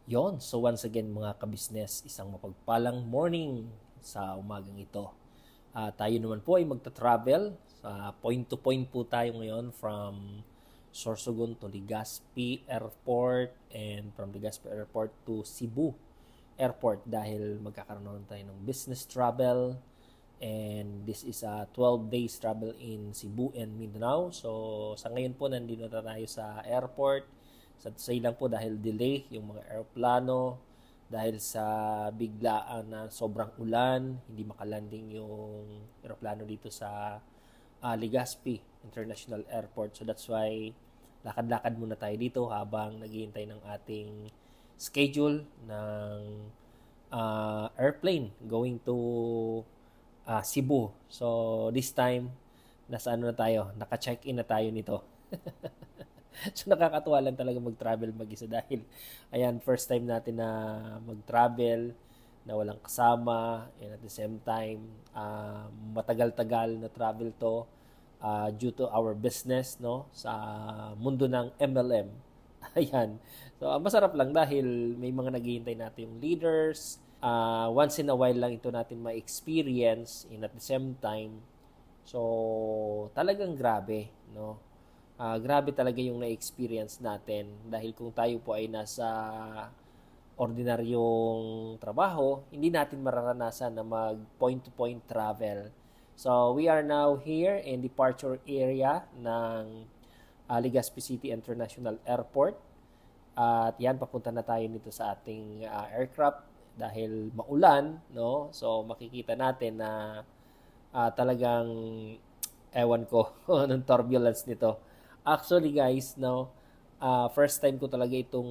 So once again mga kabisnes, isang mapagpalang morning sa umagang ito. Tayo naman po ay magta-travel. Point to point po tayo ngayon from Sorsogon to Legazpi Airport and from Legazpi Airport to Cebu Airport dahil magkakaroon tayo ng business travel and this is a 12 days travel in Cebu and Mindanao. So sa ngayon po nandito na tayo sa airport. Sa ilang po dahil delay yung mga aeroplano dahil sa biglaan na sobrang ulan, hindi makalanding yung aeroplano dito sa Legazpi International Airport. So that's why lakad-lakad muna tayo dito habang naghihintay ng ating schedule ng airplane going to Cebu. So this time nasa ano na tayo, naka-check-in na tayo nito. So nakakatuwa lang talaga mag-travel mag-isa dahil ayan, first time natin na mag-travel na walang kasama and at the same time matagal-tagal na travel to due to our business no sa mundo ng MLM. Ayan. So masarap lang dahil may mga naghihintay natin yung leaders. Once in a while lang ito natin ma-experience and at the same time so talagang grabe no. Grabe talaga yung na-experience natin dahil kung tayo po ay nasa ordinaryong trabaho, hindi natin mararanasan na mag point-to-point travel. So, we are now here in departure area ng Legazpi City International Airport. At yan, papunta na tayo nito sa ating aircraft dahil maulan, no? So, makikita natin na talagang ewan ko anong turbulence nito. Actually guys, no, first time ko talaga itong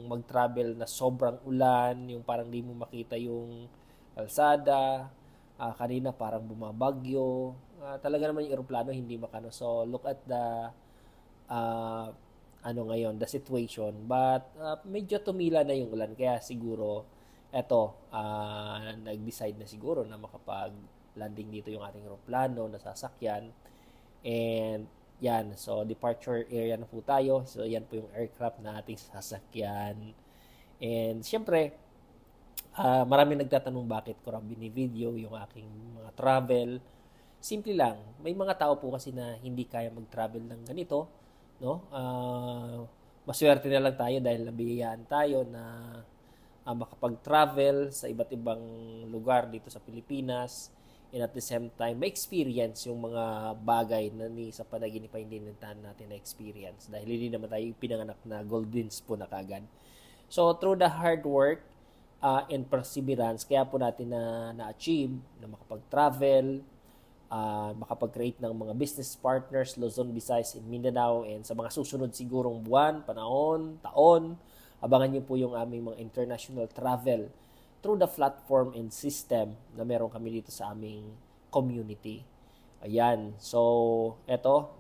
mag-travel na sobrang ulan, yung parang di mo makita yung kalsada, kanina parang bumabagyo, talaga naman yung eroplano hindi makano. So look at the ngayon, the situation. But medyo tumila na yung ulan, kaya siguro eto, nag-decide na siguro na makapag-landing dito yung ating eroplano na sasakyan. And yan, so departure area na po tayo. So yan po yung aircraft na ating sasakyan. And syempre, marami nagtatanong bakit ko rin bini-video yung aking mga travel. Simple lang, may mga tao po kasi na hindi kaya mag-travel ng ganito, no? Maswerte na lang tayo dahil nabiyayaan tayo na makapag-travel sa iba't ibang lugar dito sa Pilipinas. And at the same time, may experience yung mga bagay na sa panaginip ay hindi natin na experience dahil hindi naman tayo pinanganak na golden spoon na kagad. So, through the hard work and perseverance, kaya po natin na-achieve na makapag-travel, makapag-create ng mga business partners, Luzon, Visayas, and Mindanao, and sa mga susunod sigurong buwan, panahon, taon, abangan niyo po yung aming mga international travel through the platform and system na meron kami dito sa aming community. Ayan. So, eto,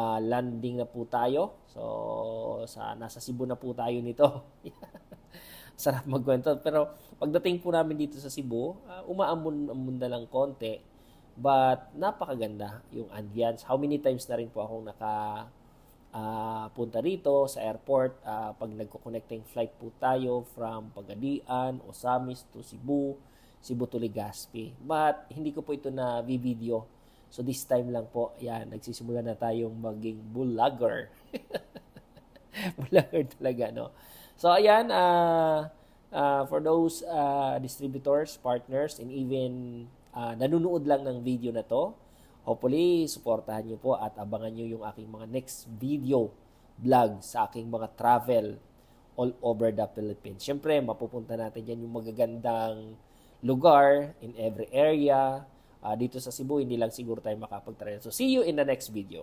landing na po tayo. So, nasa Cebu na po tayo nito. Sarap magkwento. Pero, pagdating po namin dito sa Cebu, umaambon na lang konti. But, napakaganda yung ambience. How many times na rin po akong punta rito sa airport pag nagko-connecting flight po tayo from Pagadian, Osamis to Cebu, Cebu to Legazpi. But hindi ko po ito na video. So this time lang po, yan, nagsisimula na tayong maging vlogger. Vlogger talaga, no? So ayan, for those distributors, partners, and even nanonood lang ng video na to, hopefully, suportahan nyo po at abangan nyo yung aking mga next video vlog sa aking mga travel all over the Philippines. Siyempre, mapupunta natin dyan yung magagandang lugar in every area. Dito sa Cebu, hindi lang siguro tayo makapag-travel. So, see you in the next video.